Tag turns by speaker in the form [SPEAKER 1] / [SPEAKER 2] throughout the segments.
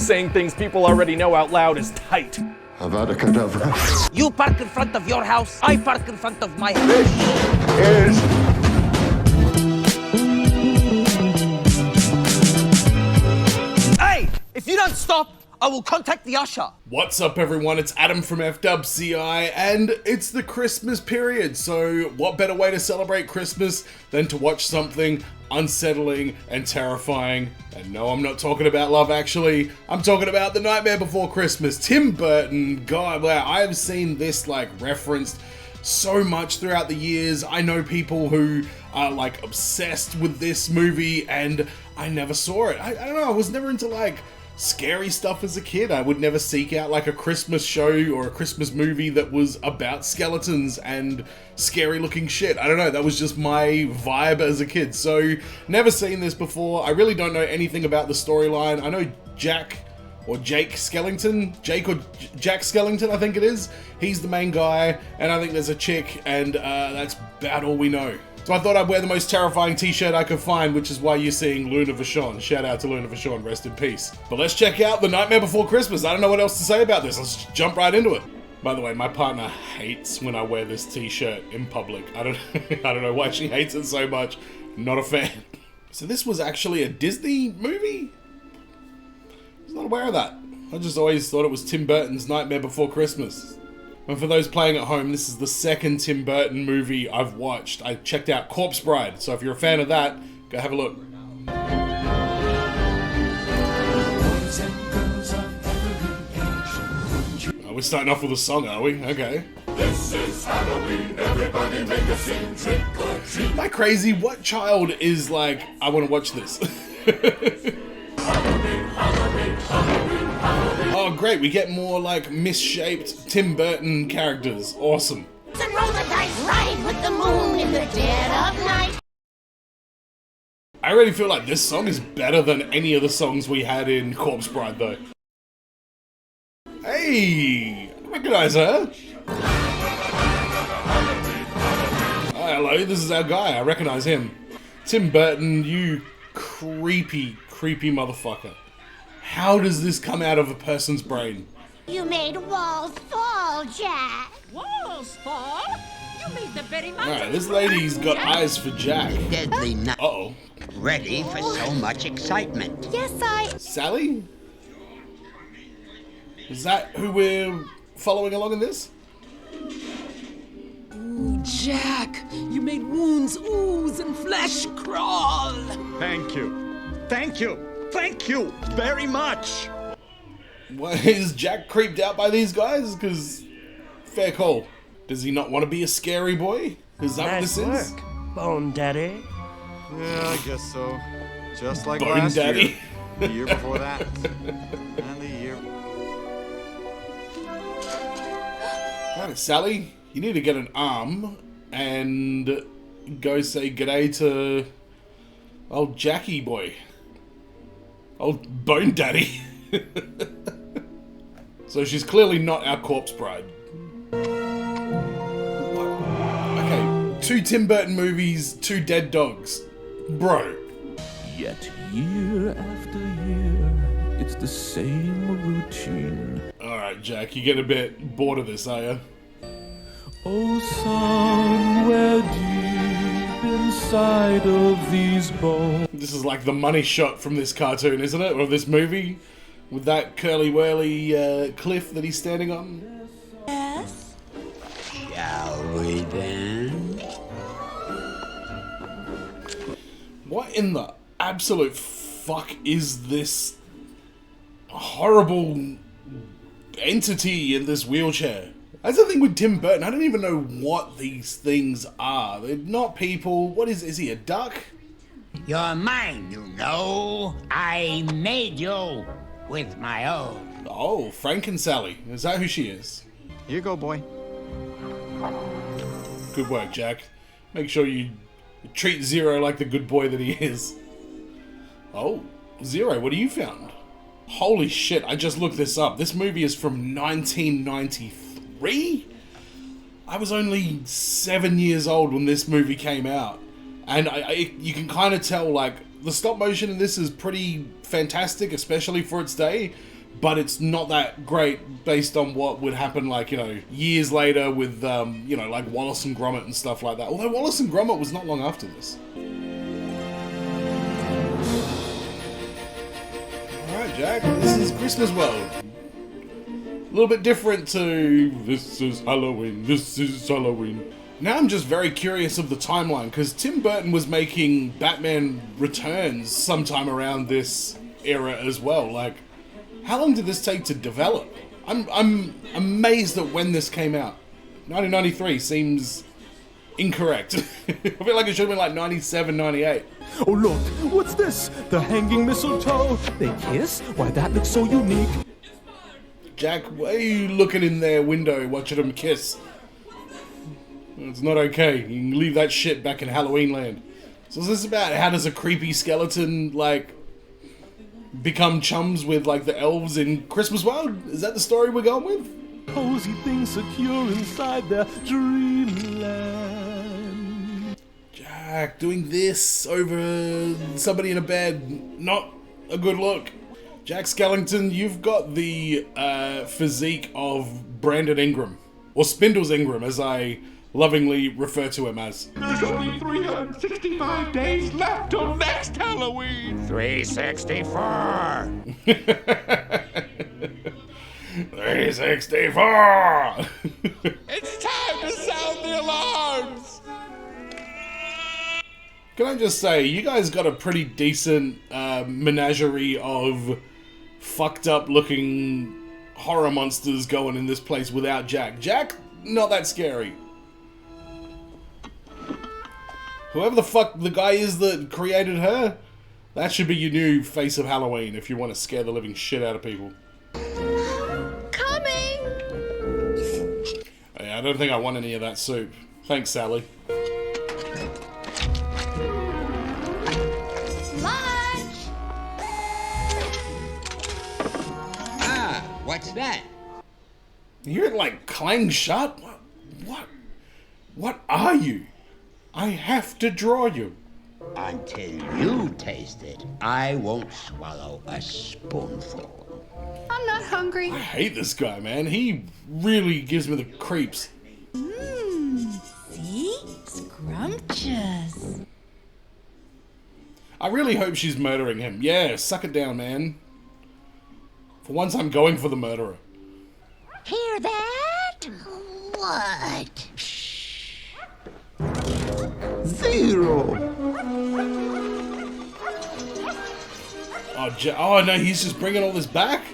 [SPEAKER 1] Saying things people already know out loud is tight.
[SPEAKER 2] Avada Kedavra.
[SPEAKER 3] You park in front of your house, I park in front of my house.
[SPEAKER 2] This is
[SPEAKER 3] Hey, if you don't stop, I will contact the usher.
[SPEAKER 4] What's up everyone, it's Adam from FWCI and it's the Christmas period, so what better way to celebrate Christmas than to watch something unsettling and terrifying. And no, I'm not talking about Love Actually, I'm talking about The Nightmare Before Christmas. Tim Burton, God, wow, I have seen this like referenced so much throughout the years. I know people who are like obsessed with this movie and I never saw it. I don't know, I was never into like scary stuff as a kid. I would never seek out like a Christmas show or a Christmas movie that was about skeletons and scary looking shit. I don't know, that was just my vibe as a kid. So never seen this before. I really don't know anything about the storyline. I know Jack Skellington, Jack Skellington, I think it is. He's the main guy, and I think there's a chick, and that's about all we know. So I thought I'd wear the most terrifying t-shirt I could find, which is why you're seeing Luna Vachon. Shout out to Luna Vachon, rest in peace. But let's check out The Nightmare Before Christmas. I don't know what else to say about this. Let's jump right into it. By the way, my partner hates when I wear this t-shirt in public. I don't know why she hates it so much. Not a fan. So this was actually a Disney movie? I was not aware of that. I just always thought it was Tim Burton's Nightmare Before Christmas. And for those playing at home, this is the second Tim Burton movie I've watched. I checked out Corpse Bride, so if you're a fan of that, go have a look. Oh, we're starting off with a song, are we? Okay.
[SPEAKER 5] This is Halloween, everybody make a scene, trick or treat.
[SPEAKER 4] Am I crazy? What child is like, I want to watch this?
[SPEAKER 5] Halloween, Halloween, Halloween, Halloween.
[SPEAKER 4] Oh great, we get more like misshaped Tim Burton characters. Awesome.
[SPEAKER 6] And roll the dice, ride with the moon in the dead of night.
[SPEAKER 4] I really feel like this song is better than any of the songs we had in Corpse Bride though. Hey, I recognize her. Oh, hello, this is our guy, I recognize him. Tim Burton, you creepy motherfucker. How does this come out of a person's brain?
[SPEAKER 6] You made walls fall, Jack.
[SPEAKER 7] Walls fall? You made the very mountain.
[SPEAKER 4] Alright, this lady's got eyes for Jack.
[SPEAKER 8] Deadly night.
[SPEAKER 4] Uh-oh.
[SPEAKER 8] Ready for so much excitement.
[SPEAKER 6] Yes,
[SPEAKER 4] Sally? Is that who we're following along in this?
[SPEAKER 7] Ooh, Jack, you made wounds ooze and flesh crawl.
[SPEAKER 9] Thank you. Thank you. Thank you very much.
[SPEAKER 4] What, is Jack creeped out by these guys? Because, fair call. Does he not want to be a scary boy? Is that what this is?
[SPEAKER 10] Bone Daddy.
[SPEAKER 9] Yeah, I guess so. Just like
[SPEAKER 4] Bone
[SPEAKER 9] last
[SPEAKER 4] Daddy.
[SPEAKER 9] year. The year before that. And the year...
[SPEAKER 4] Alright, Sally, you need to get an arm and go say g'day to old Jackie boy. Old Bone Daddy. So she's clearly not our Corpse Bride. Okay, 2 Tim Burton movies, 2 dead dogs. Bro.
[SPEAKER 11] Yet year after year, it's the same routine.
[SPEAKER 4] Alright, Jack, you get a bit bored of this, are you?
[SPEAKER 11] Oh, somewhere deep inside of these bones.
[SPEAKER 4] This is like the money shot from this cartoon, isn't it? Or this movie? With that curly-whirly cliff that he's standing on?
[SPEAKER 6] Yes.
[SPEAKER 8] Shall we then?
[SPEAKER 4] What in the absolute fuck is this horrible entity in this wheelchair? That's the thing with Tim Burton. I don't even know what these things are. They're not people. What is he, a duck?
[SPEAKER 8] You're mine, you know. I made you with my own.
[SPEAKER 4] Oh, Frank and Sally. Is that who she is?
[SPEAKER 9] Here you go, boy.
[SPEAKER 4] Good work, Jack. Make sure you treat Zero like the good boy that he is. Oh, Zero, what have you found? Holy shit, I just looked this up. This movie is from 1993? I was only 7 years old when this movie came out. And you can kind of tell, like, the stop motion in this is pretty fantastic, especially for its day, but it's not that great based on what would happen, like, you know, years later with, you know, like Wallace and Gromit and stuff like that. Although Wallace and Gromit was not long after this. Alright, Jack, this is Christmas World. A little bit different to this is Halloween, this is Halloween. Now I'm just very curious of the timeline, because Tim Burton was making Batman Returns sometime around this era as well. Like, how long did this take to develop? I'm amazed at when this came out. 1993 seems incorrect. I feel like it should have been like 97, 98.
[SPEAKER 11] Oh look, what's this? The hanging mistletoe. They kiss? Why, that looks so unique.
[SPEAKER 4] Jack, why are you looking in their window watching them kiss? It's not okay. You can leave that shit back in Halloween land. So is this about how does a creepy skeleton, like, become chums with, like, the elves in Christmas World? Is that the story we're going with?
[SPEAKER 11] Cozy things secure inside their dreamland.
[SPEAKER 4] Jack, doing this over somebody in a bed, not a good look. Jack Skellington, you've got the physique of Brandon Ingram, or Spindles Ingram, as I lovingly refer to him as.
[SPEAKER 5] There's only 365 days left till next Halloween.
[SPEAKER 8] 364.
[SPEAKER 4] 364!
[SPEAKER 5] It's time to sound the alarms.
[SPEAKER 4] Can I just say, you guys got a pretty decent menagerie of fucked up looking horror monsters going in this place without Jack. Jack, not that scary. Whoever the fuck the guy is that created her, that should be your new face of Halloween if you want to scare the living shit out of people.
[SPEAKER 6] Coming!
[SPEAKER 4] Yeah, I don't think I want any of that soup. Thanks, Sally.
[SPEAKER 6] Lunch!
[SPEAKER 8] Ah, what's that?
[SPEAKER 4] You hear it like clang shut? What are you? I have to draw you.
[SPEAKER 8] Until you taste it, I won't swallow a spoonful.
[SPEAKER 6] I'm not hungry.
[SPEAKER 4] I hate this guy, man. He really gives me the creeps.
[SPEAKER 6] See? Scrumptious.
[SPEAKER 4] I really hope she's murdering him. Yeah, suck it down, man. For once, I'm going for the murderer.
[SPEAKER 6] Hear that? What?
[SPEAKER 2] Zero.
[SPEAKER 4] Oh no, he's just bringing all this back?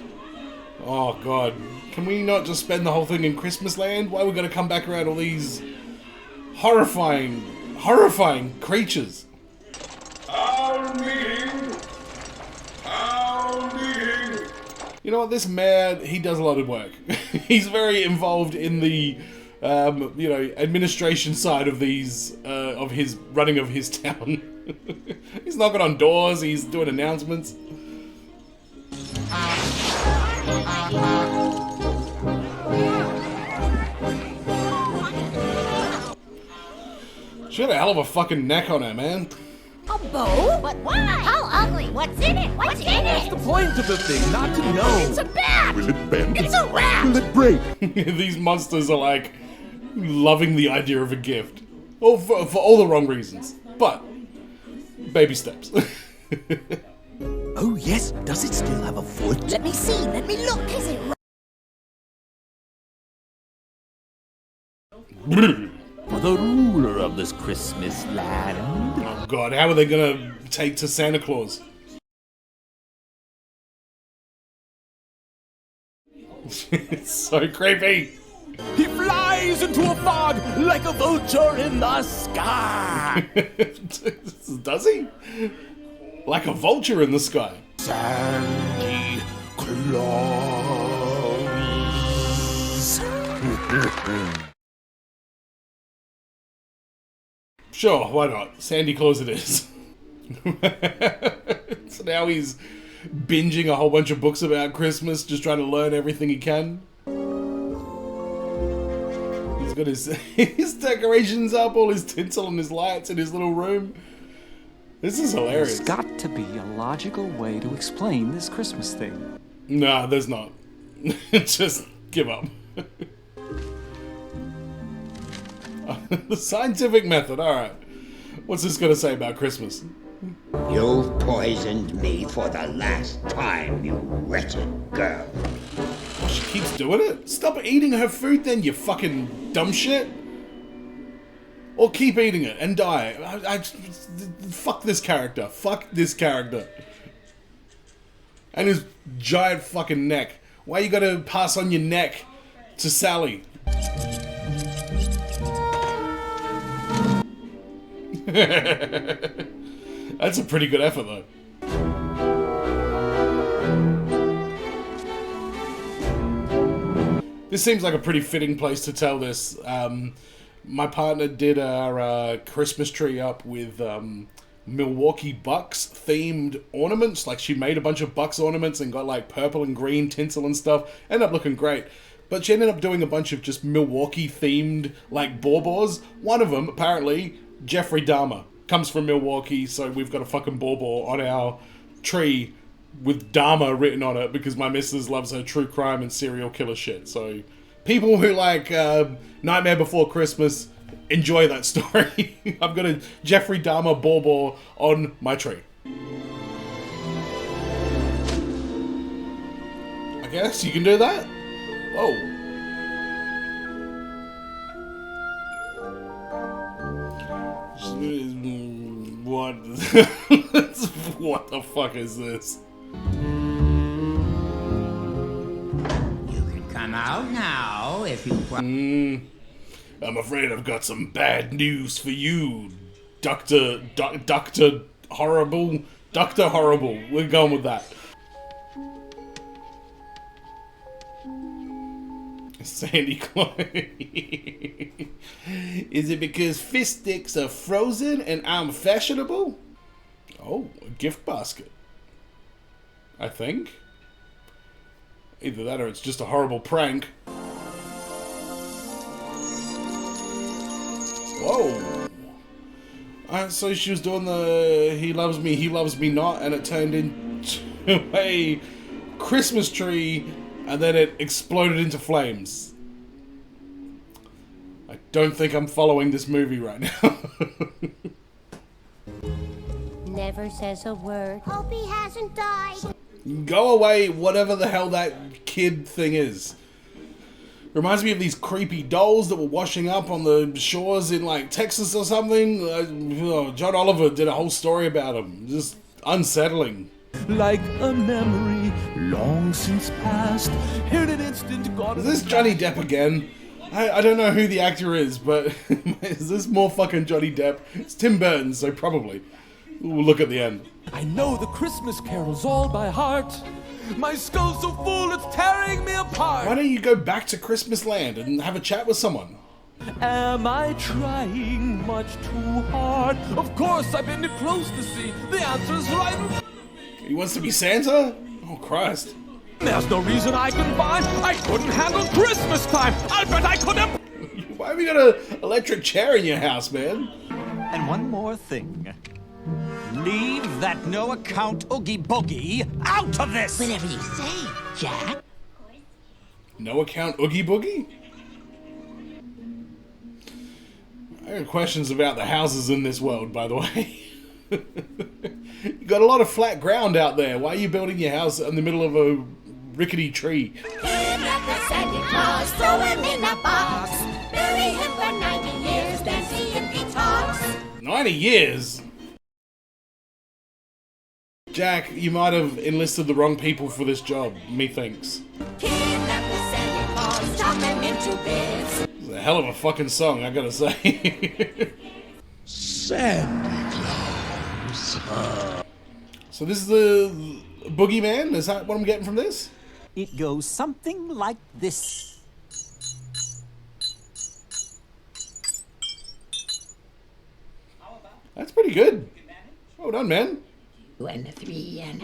[SPEAKER 4] Oh god. Can we not just spend the whole thing in Christmas land? Why are we gonna come back around all these horrifying creatures?
[SPEAKER 5] Our meeting.
[SPEAKER 4] You know what, this mayor, he does a lot of work. He's very involved in the you know, administration side of these, of his running of his town. He's knocking on doors, he's doing announcements. She had a hell of a fucking neck on her, man.
[SPEAKER 6] A bow? But why? How ugly? What's in it? What's in it?
[SPEAKER 11] The point of the thing, not to know.
[SPEAKER 6] It's a bat!
[SPEAKER 2] Will it bend?
[SPEAKER 6] It's a rat!
[SPEAKER 2] Will it break?
[SPEAKER 4] These monsters are like loving the idea of a gift. Well, for all the wrong reasons. But baby steps.
[SPEAKER 7] Oh, yes. Does it still have a foot?
[SPEAKER 6] Let me see. Let me look. Is it
[SPEAKER 11] For the ruler of this Christmas land.
[SPEAKER 4] Oh god, how are they gonna take to Santa Claus? It's so creepy.
[SPEAKER 11] He flies into a fog like a vulture in the sky.
[SPEAKER 4] Does he? Like a vulture in the sky.
[SPEAKER 11] Sandy Claus.
[SPEAKER 4] Sure, why not? Sandy Claus it is. So now he's binging a whole bunch of books about Christmas, just trying to learn everything he can. He's got his decorations up, all his tinsel and his lights in his little room. This is hilarious.
[SPEAKER 10] There's got to be a logical way to explain this Christmas thing.
[SPEAKER 4] No, there's not. Just give up. The scientific method, alright. What's this gonna say about Christmas?
[SPEAKER 8] You've poisoned me for the last time, you wretched girl.
[SPEAKER 4] Oh, she keeps doing it? Stop eating her food then, you fucking dumb shit. Or keep eating it and die. Fuck this character. Fuck this character. And his giant fucking neck. Why you gotta pass on your neck to Sally? That's a pretty good effort, though. This seems like a pretty fitting place to tell this. My partner did our Christmas tree up with Milwaukee Bucks themed ornaments. Like, she made a bunch of Bucks ornaments and got like purple and green tinsel and stuff. Ended up looking great. But she ended up doing a bunch of just Milwaukee themed like baubles. One of them, apparently, Jeffrey Dahmer, comes from Milwaukee, so we've got a fucking bauble on our tree with Dahmer written on it because my missus loves her true crime and serial killer shit. So people who like Nightmare Before Christmas, enjoy that story. I've got a Jeffrey Dahmer bauble on my tree. I guess you can do that? Whoa. What? What the fuck is this?
[SPEAKER 8] You can come out now if you...
[SPEAKER 4] I'm afraid I've got some bad news for you, Dr. Horrible. Dr. Horrible. We're going with that. Sandy Claus. Is it because fist sticks are frozen and I'm fashionable? Oh, a gift basket. I think. Either that or it's just a horrible prank. Whoa. So she was doing the he loves me not, and it turned into a Christmas tree, and then it exploded into flames. I don't think I'm following this movie right now.
[SPEAKER 6] Never says a word. Hope he hasn't died.
[SPEAKER 4] Go away, whatever the hell that kid thing is. Reminds me of these creepy dolls that were washing up on the shores in like Texas or something. John Oliver did a whole story about them. Just unsettling.
[SPEAKER 11] Like a memory long since past, here in an instant gone.
[SPEAKER 4] Is this Johnny Depp again? I don't know who the actor is, but is this more fucking Johnny Depp? It's Tim Burton, so probably. We'll look at the end.
[SPEAKER 11] I know the Christmas carols all by heart. My skull's so full it's tearing me apart.
[SPEAKER 4] Why don't you go back to Christmas Land and have a chat with someone?
[SPEAKER 11] Am I trying much too hard? Of course, I've been too close to see. The answer's right.
[SPEAKER 4] He wants to be Santa? Oh, Christ.
[SPEAKER 11] There's no reason I can find. I couldn't handle Christmas time. I bet I could have.
[SPEAKER 4] Why have you got an electric chair in your house, man?
[SPEAKER 3] And one more thing. Leave that no-account Oogie Boogie out of this!
[SPEAKER 6] Whatever you say, Jack.
[SPEAKER 4] No account Oogie Boogie? I got questions about the houses in this world, by the way. You got a lot of flat ground out there. Why are you building your house in the middle of a rickety tree?
[SPEAKER 6] Kidnap the Santa Claus, throw him in a box. Bury him for 90 years, then see if he talks.
[SPEAKER 4] 90 years? Jack, you might have enlisted the wrong people for this job, methinks.
[SPEAKER 6] Kidnap the Santa Claus, chop him into bits.
[SPEAKER 4] It's a hell of a fucking song, I gotta say.
[SPEAKER 2] Santa Claus.
[SPEAKER 4] So this is the Boogeyman? Is that what I'm getting from this?
[SPEAKER 3] It goes something like this.
[SPEAKER 4] That's pretty good. Well done, man.
[SPEAKER 6] 2 and 3 and...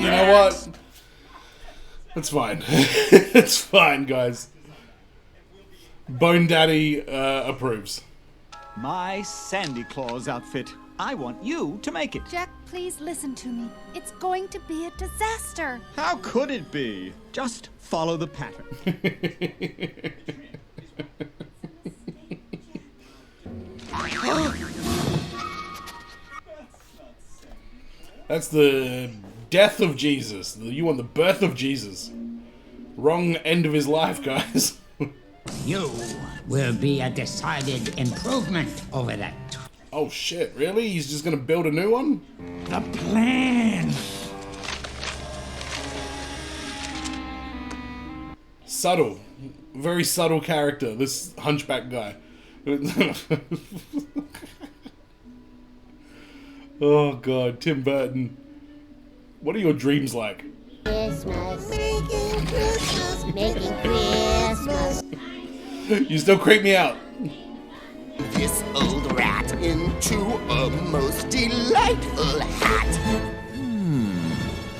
[SPEAKER 4] You know what? It's fine. It's fine, guys. Bone Daddy approves.
[SPEAKER 3] My Sandy Claus outfit. I want you to make it.
[SPEAKER 6] Jack, please listen to me. It's going to be a disaster.
[SPEAKER 9] How could it be?
[SPEAKER 3] Just follow the pattern.
[SPEAKER 4] That's the death of Jesus. You want the birth of Jesus. Wrong end of his life, guys.
[SPEAKER 8] You will be a decided improvement over that.
[SPEAKER 4] Oh shit, really? He's just gonna build a new one?
[SPEAKER 8] The plan.
[SPEAKER 4] Subtle. Very subtle character, this hunchback guy. Oh god, Tim Burton. What are your dreams like?
[SPEAKER 6] Christmas, making Christmas, making Christmas.
[SPEAKER 4] You still creep me out.
[SPEAKER 2] This old rat into a most delightful hat.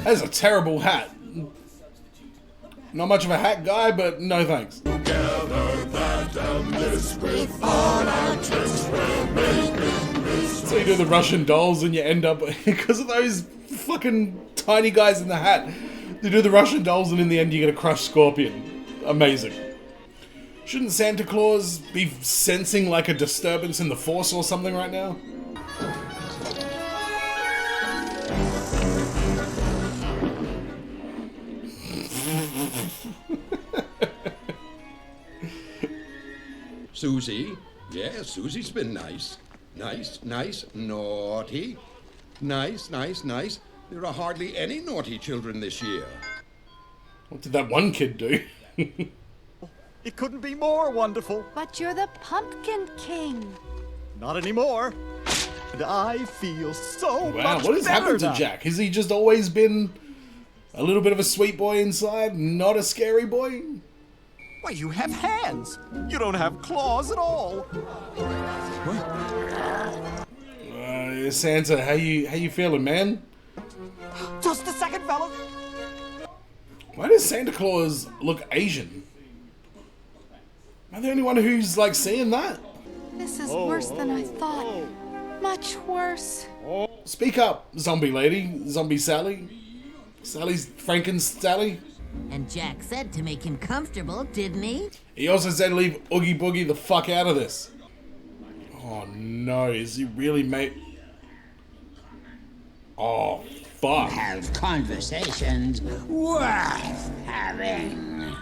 [SPEAKER 4] That's a terrible hat. Not much of a hat guy, but no thanks.
[SPEAKER 5] Together that and this with all our tricks we're making this.
[SPEAKER 4] So you do the Russian dolls and you end up, because of those fucking tiny guys in the hat, you do the Russian dolls and in the end you get a crushed scorpion. Amazing. Shouldn't Santa Claus be sensing like a disturbance in the force or something right now?
[SPEAKER 2] Susie? Yeah, Susie's been nice. Nice, nice, naughty. Nice, nice, nice. There are hardly any naughty children this year.
[SPEAKER 4] What did that one kid do?
[SPEAKER 9] It couldn't be more wonderful.
[SPEAKER 6] But you're the Pumpkin King.
[SPEAKER 9] Not anymore. And I feel so
[SPEAKER 4] Wow,
[SPEAKER 9] much
[SPEAKER 4] what has
[SPEAKER 9] better
[SPEAKER 4] happened to
[SPEAKER 9] now.
[SPEAKER 4] Jack? Has he just always been a little bit of a sweet boy inside, not a scary boy?
[SPEAKER 3] Why, you have hands. You don't have claws at all.
[SPEAKER 4] Santa, how you feeling, man?
[SPEAKER 3] Just a second, fellas.
[SPEAKER 4] Why does Santa Claus look Asian? Am I the only one who's like seeing that?
[SPEAKER 6] This is worse than I thought. Much worse.
[SPEAKER 4] Speak up, zombie lady, zombie Sally. Sally's Franken-Sally.
[SPEAKER 12] And Jack said to make him comfortable, didn't he?
[SPEAKER 4] He also said leave Oogie Boogie the fuck out of this. Oh no, is he really Oh, fuck.
[SPEAKER 8] Have conversations worth having.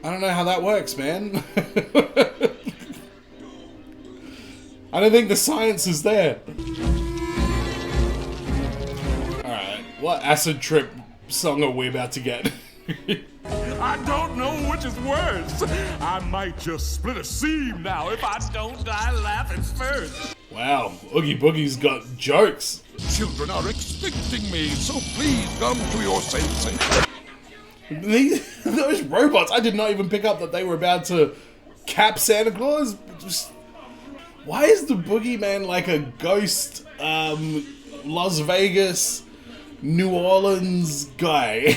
[SPEAKER 4] I don't know how that works, man. I don't think the science is there. Alright, what acid trip song are we about to get?
[SPEAKER 5] I don't know which is worse. I might just split a seam now if I don't die laughing first.
[SPEAKER 4] Wow, Oogie Boogie's got jokes.
[SPEAKER 5] Children are expecting me, so please come to your senses.
[SPEAKER 4] Those robots, I did not even pick up that they were about to cap Santa Claus. Just, why is the boogeyman like a ghost Las Vegas, New Orleans guy?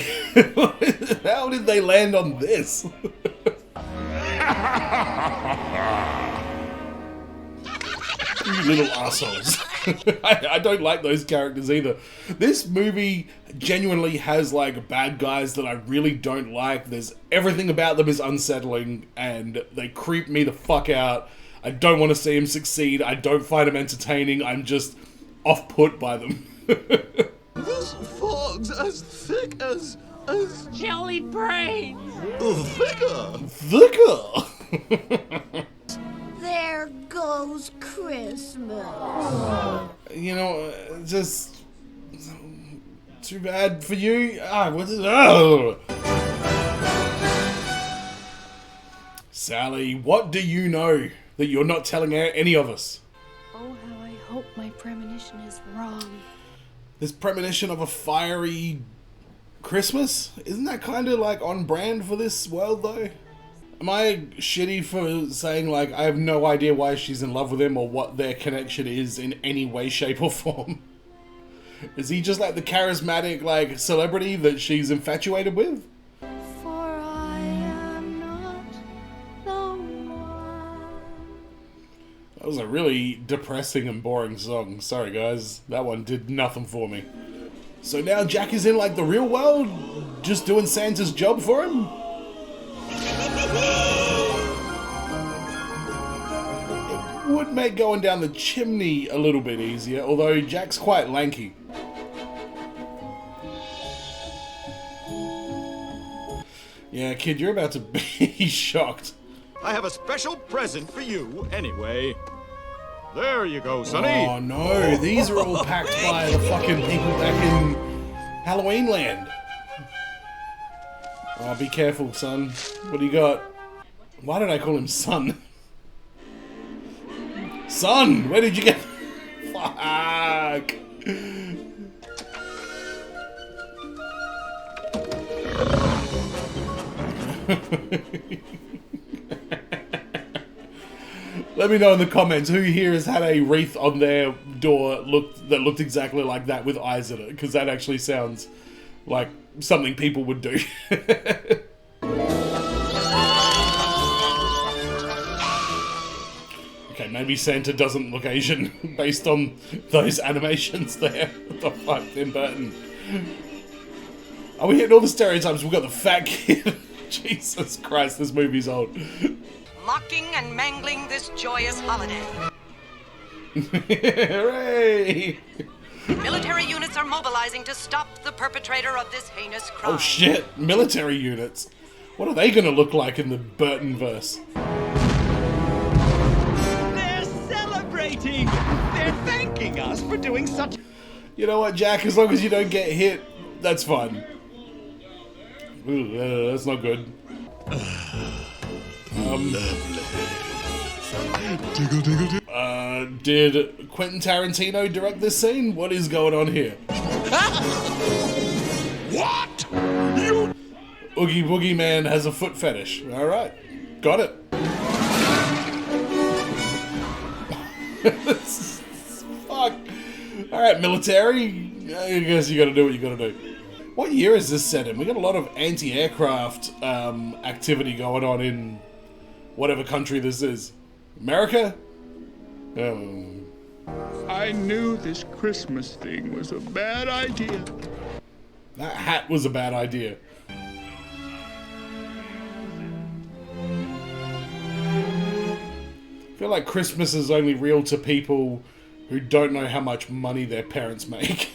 [SPEAKER 4] How did they land on this? You little assholes. I don't like those characters either. This movie genuinely has like bad guys that I really don't like. There's everything about them is unsettling and they creep me the fuck out. I don't want to see them succeed. I don't find them entertaining. I'm just off-put by them.
[SPEAKER 2] This fog's as thick as
[SPEAKER 7] jelly brains.
[SPEAKER 4] Thicker.
[SPEAKER 6] There goes Christmas.
[SPEAKER 4] You know, just too bad for you. What is oh. Sally, what do you know that you're not telling any of us?
[SPEAKER 6] Oh, how I hope my premonition is wrong.
[SPEAKER 4] This premonition of a fiery Christmas? Isn't that kind of like on brand for this world though? Am I shitty for saying like I have no idea why she's in love with him or what their connection is in any way, shape or form? Is he just like the charismatic like celebrity that she's infatuated with?
[SPEAKER 6] For I am not the
[SPEAKER 4] That was a really depressing and boring song. Sorry guys, that one did nothing for me. So now Jack is in like the real world, just doing Santa's job for him? It would make going down the chimney a little bit easier, although Jack's quite lanky. Yeah, kid, you're about to be shocked.
[SPEAKER 9] I have a special present for you, anyway. There you go, Sonny.
[SPEAKER 4] Oh no, these are all packed by the fucking people back in Halloween Land. Oh, be careful, son. What do you got? Why did I call him son? Son, where did you get? Fuck. Let me know in the comments who here has had a wreath on their door that looked exactly like that with eyes in it, because that actually sounds like something people would do. Okay, maybe Santa doesn't look Asian based on those animations there. What the fuck, Tim Burton? Are we hitting all the stereotypes? We've got the fat kid. Jesus Christ, this movie's old.
[SPEAKER 13] Mocking and mangling this joyous holiday.
[SPEAKER 4] Hooray!
[SPEAKER 13] Military units are mobilizing to stop the perpetrator of this heinous crime.
[SPEAKER 4] Oh shit, military units. What are they gonna look like in the Burton-verse?
[SPEAKER 9] They're celebrating! They're thanking us for doing such...
[SPEAKER 4] You know what, Jack? As long as you don't get hit, that's fine. Ooh, that's not good. Did Quentin Tarantino direct this scene? What is going on here?
[SPEAKER 5] What?
[SPEAKER 4] Oogie Boogie Man has a foot fetish. Alright, got it. Fuck. Alright, military. I guess you gotta do what you gotta do. What year is this set in? We got a lot of anti-aircraft activity going on in whatever country this is. America?
[SPEAKER 5] I knew this Christmas thing was a bad idea.
[SPEAKER 4] That hat was a bad idea. I feel like Christmas is only real to people who don't know how much money their parents make.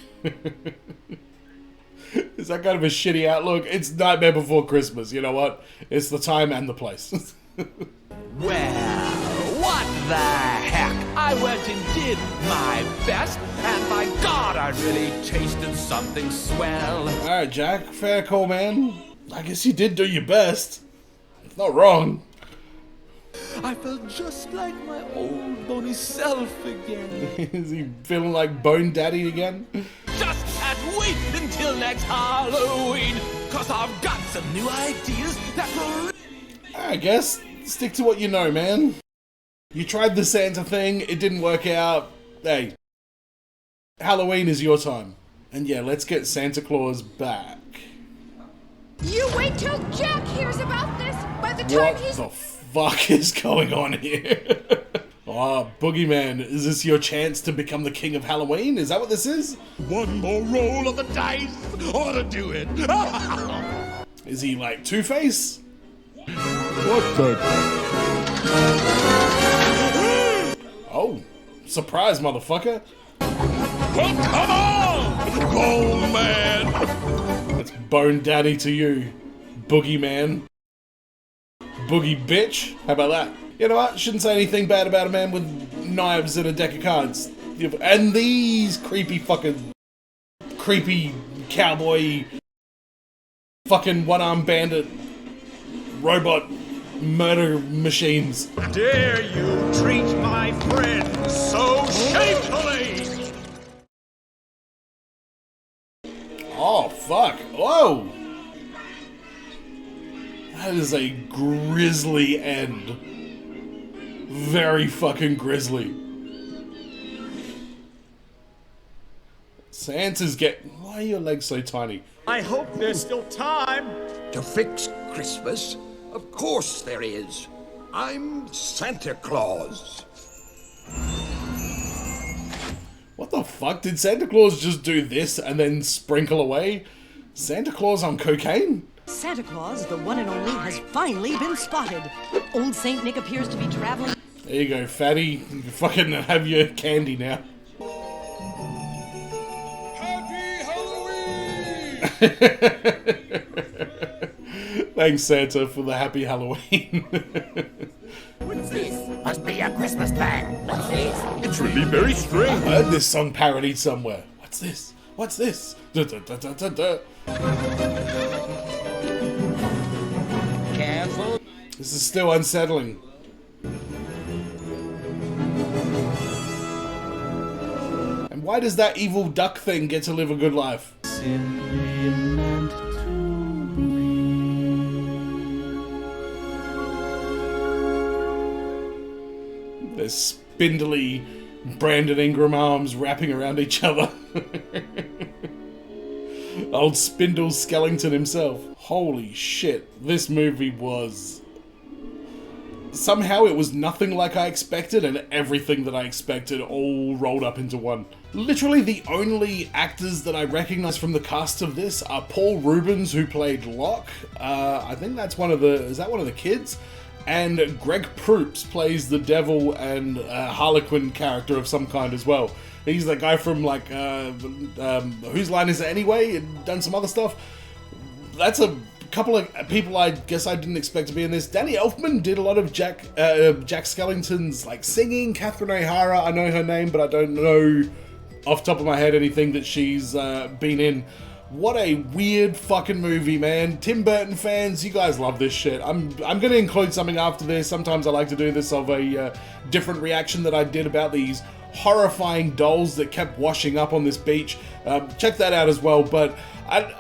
[SPEAKER 4] Is that kind of a shitty outlook? It's Nightmare Before Christmas, you know what? It's the time and the place.
[SPEAKER 11] Well, what the heck? I went and did my best, and by God, I really tasted something swell.
[SPEAKER 4] Alright, Jack, fair call, man. I guess you did do your best. It's not wrong.
[SPEAKER 11] I felt just like my old bony self again.
[SPEAKER 4] Is he feeling like Bone Daddy again?
[SPEAKER 11] Just can't wait until next Halloween, cause I've got some new ideas that will...
[SPEAKER 4] I guess, stick to what you know, man. You tried the Santa thing, it didn't work out. Hey, Halloween is your time. And yeah, let's get Santa Claus back.
[SPEAKER 6] You wait till Jack hears about this. By the time he's...
[SPEAKER 4] What the fuck is going on here? Oh, Boogeyman, is this your chance to become the king of Halloween? Is that what this is?
[SPEAKER 5] One more roll of the dice ought to do it.
[SPEAKER 4] Is he like Two-Face?
[SPEAKER 5] What the...
[SPEAKER 4] Oh, surprise, motherfucker.
[SPEAKER 5] Well, come on, Gold Man.
[SPEAKER 4] That's Bone Daddy to you, Boogeyman. Boogie bitch. How about that? You know what? Shouldn't say anything bad about a man with knives and a deck of cards. And these creepy cowboy fucking one-armed bandit robot murder machines.
[SPEAKER 9] Dare you treat my friend so shamefully!
[SPEAKER 4] Oh, fuck. Whoa! That is a grisly end. Very fucking grisly. Santa's why are your legs so tiny?
[SPEAKER 9] I hope there's still time.
[SPEAKER 2] To fix Christmas? Of course there is. I'm Santa Claus.
[SPEAKER 4] What the fuck? Did Santa Claus just do this and then sprinkle away? Santa Claus on cocaine?
[SPEAKER 14] Santa Claus, the one and only, has finally been spotted. Old Saint Nick appears to be traveling.
[SPEAKER 4] There you go, fatty. You can fucking have your candy now. Thanks, Santa, for the happy Halloween.
[SPEAKER 8] What's this? Must be a Christmas thing. What's this?
[SPEAKER 5] It's really very strange.
[SPEAKER 4] I heard this song parodied somewhere. What's this? What's this? Da, da, da, da, da, da.
[SPEAKER 8] Careful.
[SPEAKER 4] This is still unsettling. And why does that evil duck thing get to live a good life?
[SPEAKER 10] Simply meant to be.
[SPEAKER 4] There's spindly Brandon Ingram arms wrapping around each other. Old Spindle Skellington himself. Holy shit, this movie was... Somehow it was nothing like I expected and everything that I expected all rolled up into one. Literally the only actors that I recognize from the cast of this are Paul Rubens, who played Locke. I think that's one of the... Is that one of the kids? And Greg Proops plays the devil and Harlequin character of some kind as well. He's the guy from, like, Whose Line Is It Anyway? And done some other stuff. That's a couple of people I guess I didn't expect to be in this. Danny Elfman did a lot of Jack Skellington's, like, singing. Catherine O'Hara, I know her name, but I don't know off the top of my head anything that she's been in. What a weird fucking movie, man. Tim Burton fans, you guys love this shit. I'm gonna include something after this. Sometimes I like to do this of a different reaction that I did about these horrifying dolls that kept washing up on this beach. Check that out as well. But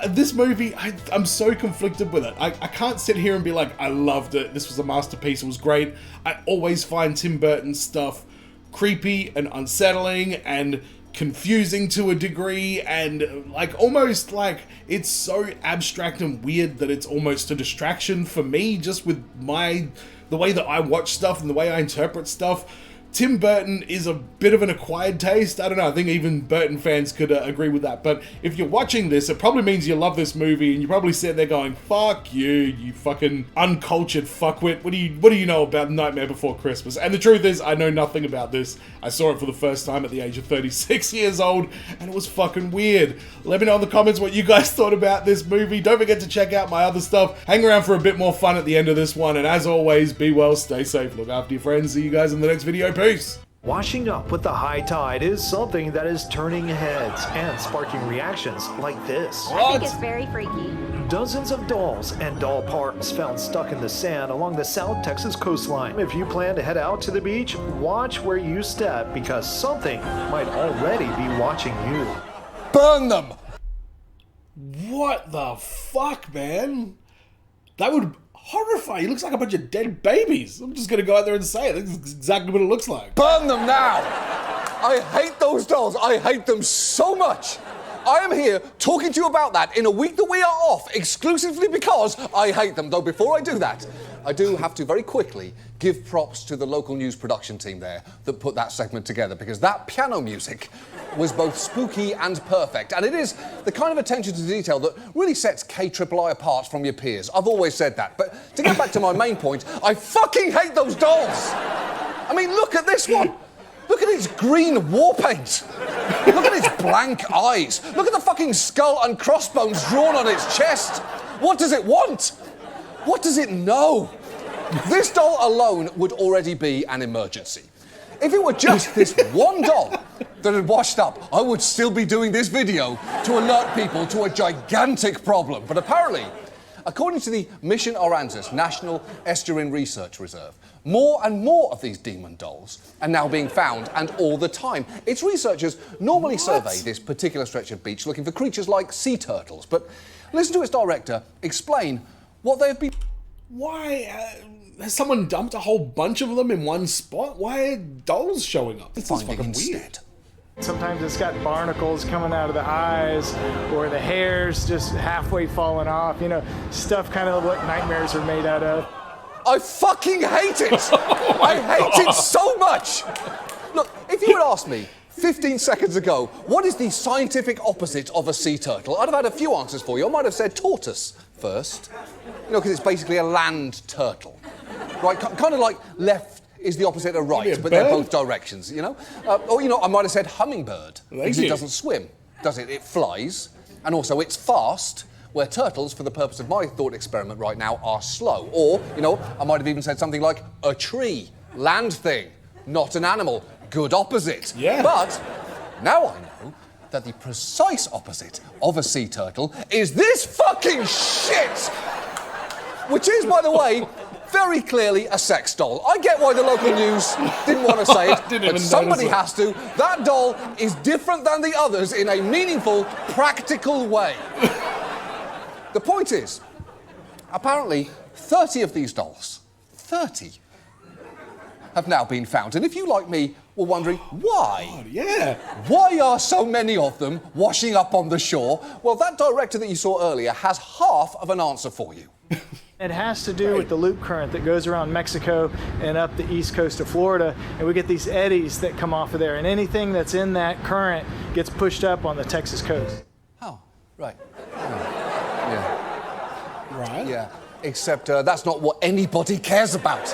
[SPEAKER 4] this movie, I'm so conflicted with it. I can't sit here and be like, I loved it. This was a masterpiece. It was great. I always find Tim Burton stuff creepy and unsettling and confusing to a degree, and like almost like it's so abstract and weird that it's almost a distraction for me just with the way that I watch stuff and the way I interpret stuff. Tim Burton is a bit of an acquired taste. I don't know, I think even Burton fans could agree with that. But if you're watching this, it probably means you love this movie, and you probably sit there going, fuck you, you fucking uncultured fuckwit. What do you know about Nightmare Before Christmas? And the truth is, I know nothing about this. I saw it for the first time at the age of 36 years old, and it was fucking weird. Let me know in the comments what you guys thought about this movie. Don't forget to check out my other stuff. Hang around for a bit more fun at the end of this one, and as always, be well, stay safe, look after your friends. See you guys in the next video. Peace!
[SPEAKER 15] Washing up with the high tide is something that is turning heads and sparking reactions like this.
[SPEAKER 16] I think it's very freaky.
[SPEAKER 15] Dozens of dolls and doll parts found stuck in the sand along the South Texas coastline. If you plan to head out to the beach, watch where you step because something might already be watching you.
[SPEAKER 4] Burn them! What the fuck, man? That would horrify. He looks like a bunch of dead babies. I'm just gonna go out there and say it. That's exactly what it looks like.
[SPEAKER 17] Burn them now! I hate those dolls. I hate them so much. I am here talking to you about that in a week that we are off exclusively because I hate them. Though before I do that, I do have to very quickly give props to the local news production team there that put that segment together, because that piano music was both spooky and perfect. And it is the kind of attention to detail that really sets KIII apart from your peers. I've always said that. But to get back to my main point, I fucking hate those dolls. I mean, look at this one. Look at its green war paint. Look at its blank eyes. Look at the fucking skull and crossbones drawn on its chest. What does it want? What does it know? This doll alone would already be an emergency. If it were just this one doll that had washed up, I would still be doing this video to alert people to a gigantic problem. But apparently, according to the Mission Aransas National Estuarine Research Reserve, more and more of these demon dolls are now being found, and all the time. Its researchers normally survey this particular stretch of beach looking for creatures like sea turtles, but listen to its director explain what they have been...
[SPEAKER 4] Why has someone dumped a whole bunch of them in one spot? Why are dolls showing up? This is fucking weird.
[SPEAKER 18] Sometimes it's got barnacles coming out of the eyes, or the hair's just halfway falling off. You know, stuff kind of what nightmares are made out of.
[SPEAKER 17] I fucking hate it! I hate it so much! Look, if you had asked me 15 seconds ago, what is the scientific opposite of a sea turtle? I'd have had a few answers for you. I might have said tortoise first. You know, because it's basically a land turtle. Right, kind of like left is the opposite of right, but they're both directions, you know? Or, you know, I might have said hummingbird, because it doesn't swim, does it? It flies, and also it's fast, where turtles, for the purpose of my thought experiment right now, are slow. Or, you know, I might have even said something like a tree, land thing, not an animal, good opposite.
[SPEAKER 4] Yeah.
[SPEAKER 17] But now I know that the precise opposite of a sea turtle is this fucking shit! Which is, by the way, very clearly a sex doll. I get why the local news didn't want to say it, but somebody has to. That doll is different than the others in a meaningful, practical way. The point is, apparently 30 of these dolls, 30, have now been found. And if you, like me, were wondering why?
[SPEAKER 4] God, yeah.
[SPEAKER 17] Why are so many of them washing up on the shore? Well, that director that you saw earlier has half of an answer for you.
[SPEAKER 18] It has to do with the loop current that goes around Mexico and up the east coast of Florida, and we get these eddies that come off of there, and anything that's in that current gets pushed up on the Texas coast.
[SPEAKER 17] Oh, right. Yeah.
[SPEAKER 4] Right.
[SPEAKER 17] Yeah, except that's not what anybody cares about.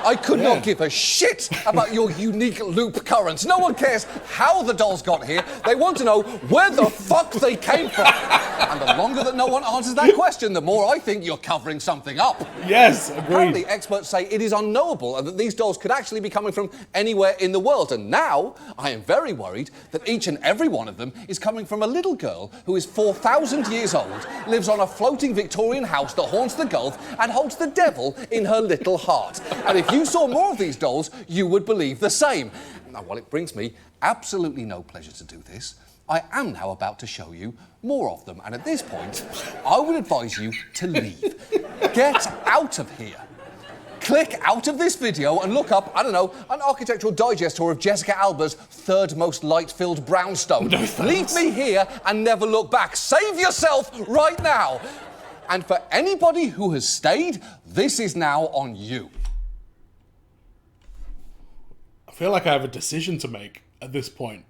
[SPEAKER 17] I could not give a shit about your unique loop currents. No one cares how the dolls got here. They want to know where the fuck they came from. And the longer that no one answers that question, the more I think you're covering something up.
[SPEAKER 4] Yes, agreed.
[SPEAKER 17] Apparently, experts say it is unknowable and that these dolls could actually be coming from anywhere in the world. And now, I am very worried that each and every one of them is coming from a little girl who is 4,000 years old, lives on a floating Victorian house that haunts the Gulf, and holds the devil in her little heart. And if you saw more of these dolls, you would believe the same. Now, while it brings me absolutely no pleasure to do this, I am now about to show you more of them. And at this point, I would advise you to leave. Get out of here. Click out of this video and look up, I don't know, an Architectural Digest tour of Jessica Alba's third most light-filled brownstone.
[SPEAKER 4] No, thanks.
[SPEAKER 17] Leave me here and never look back. Save yourself right now. And for anybody who has stayed, this is now on you.
[SPEAKER 4] I feel like I have a decision to make at this point.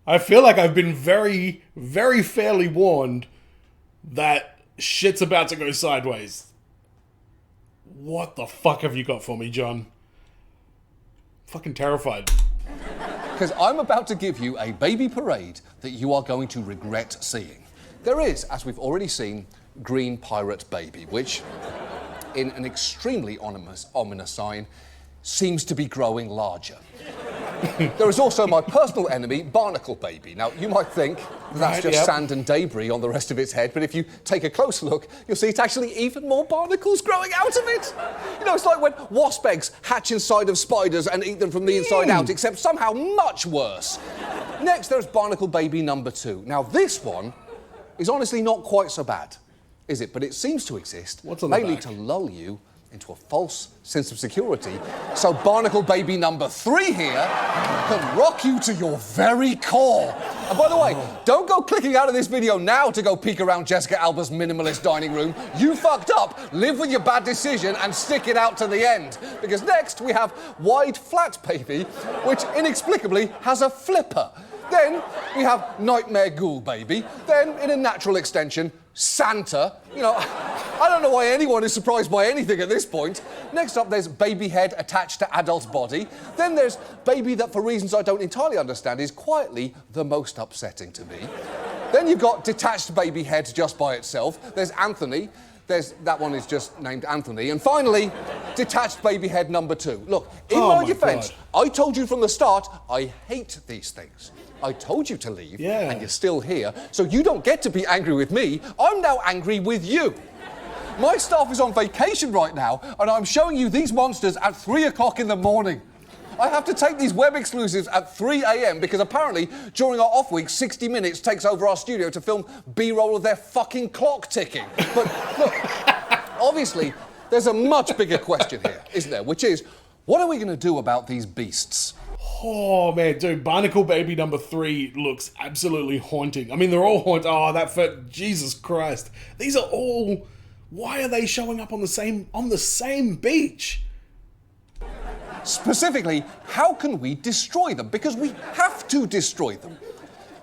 [SPEAKER 4] I feel like I've been very, very fairly warned that shit's about to go sideways. What the fuck have you got for me, John? Fucking terrified.
[SPEAKER 17] Because I'm about to give you a baby parade that you are going to regret seeing. There is, as we've already seen, Green Pirate Baby, which, in an extremely ominous sign, seems to be growing larger. There is also my personal enemy, Barnacle Baby. Now, you might think that's just sand and debris on the rest of its head, but if you take a closer look, you'll see it's actually even more barnacles growing out of it. You know, it's like when wasp eggs hatch inside of spiders and eat them from the inside out, except somehow much worse. Next, there's Barnacle Baby number 2. Now, this one is honestly not quite so bad, is it? But it seems to exist mainly to lull you into a false sense of security. So Barnacle Baby number 3 here can rock you to your very core. And by the way, don't go clicking out of this video now to go peek around Jessica Alba's minimalist dining room. You fucked up, live with your bad decision and stick it out to the end. Because next we have Wide Flat Baby, which inexplicably has a flipper. Then we have Nightmare Ghoul Baby. Then, in a natural extension, Santa. You know, I don't know why anyone is surprised by anything at this point. Next up, there's Baby Head attached to adult body. Then there's Baby that, for reasons I don't entirely understand, is quietly the most upsetting to me. Then you've got Detached Baby Head just by itself. There's Anthony. That one is just named Anthony. And finally, Detached Baby Head number 2. Look, in my defense, I told you from the start, I hate these things. I told you to leave, and you're still here, so you don't get to be angry with me. I'm now angry with you. My staff is on vacation right now, and I'm showing you these monsters at 3 o'clock in the morning. I have to take these web exclusives at 3 a.m. because apparently, during our off week, 60 Minutes takes over our studio to film B-roll of their fucking clock ticking. But look, obviously, there's a much bigger question here, isn't there? Which is, what are we going to do about these beasts?
[SPEAKER 4] Oh, man, dude, Barnacle Baby number 3 looks absolutely haunting. I mean, they're all haunting. Oh, that foot, Jesus Christ. These are all... Why are they showing up on the same beach?
[SPEAKER 17] Specifically, how can we destroy them? Because we have to destroy them.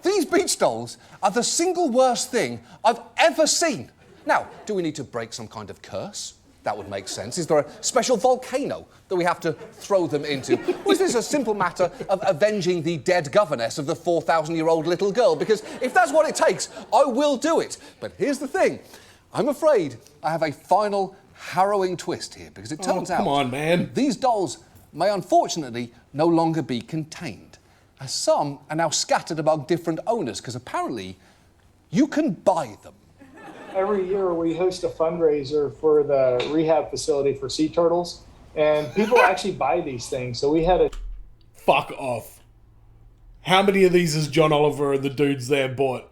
[SPEAKER 17] These beach dolls are the single worst thing I've ever seen. Now, do we need to break some kind of curse? That would make sense. Is there a special volcano that we have to throw them into? Or is this a simple matter of avenging the dead governess of the 4,000-year-old little girl? Because if that's what it takes, I will do it. But here's the thing. I'm afraid I have a final harrowing twist here, because it turns out...
[SPEAKER 4] come on, man.
[SPEAKER 17] These dolls may unfortunately no longer be contained, as some are now scattered among different owners, because apparently you can buy them.
[SPEAKER 18] Every year we host a fundraiser for the rehab facility for sea turtles, and people actually buy these things. So we had a...
[SPEAKER 4] Fuck off. How many of these has John Oliver and the dudes there bought?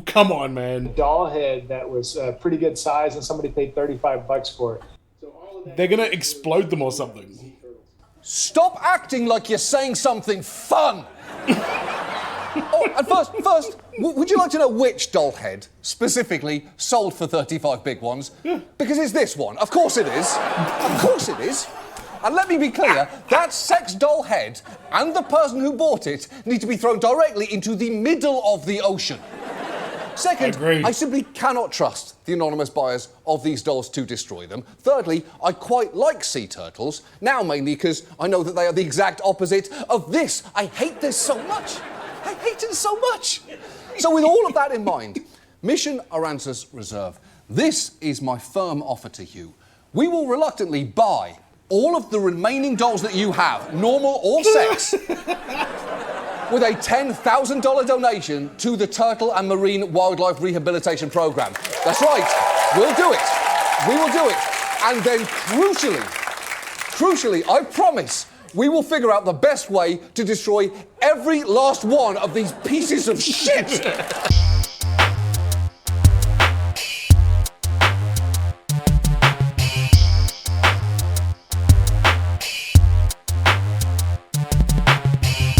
[SPEAKER 4] Come on, man.
[SPEAKER 18] doll head that was a pretty good size, and somebody paid $35 for it.
[SPEAKER 4] They're gonna explode them or something.
[SPEAKER 17] Stop acting like you're saying something fun! Oh, and first, would you like to know which doll head, specifically, sold for 35 big ones? Because it's this one. Of course it is. Of course it is. And let me be clear, that sex doll head and the person who bought it need to be thrown directly into the middle of the ocean. Second, I simply cannot trust the anonymous buyers of these dolls to destroy them. Thirdly, I quite like sea turtles, now mainly because I know that they are the exact opposite of this. I hate this so much. I hate it so much. So with all of that in mind, Mission Aransas Reserve, this is my firm offer to you. We will reluctantly buy all of the remaining dolls that you have, normal or sex, with a $10,000 donation to the Turtle and Marine Wildlife Rehabilitation Program. That's right. We'll do it. We will do it. And then crucially, I promise, we will figure out the best way to destroy every last one of these pieces of shit.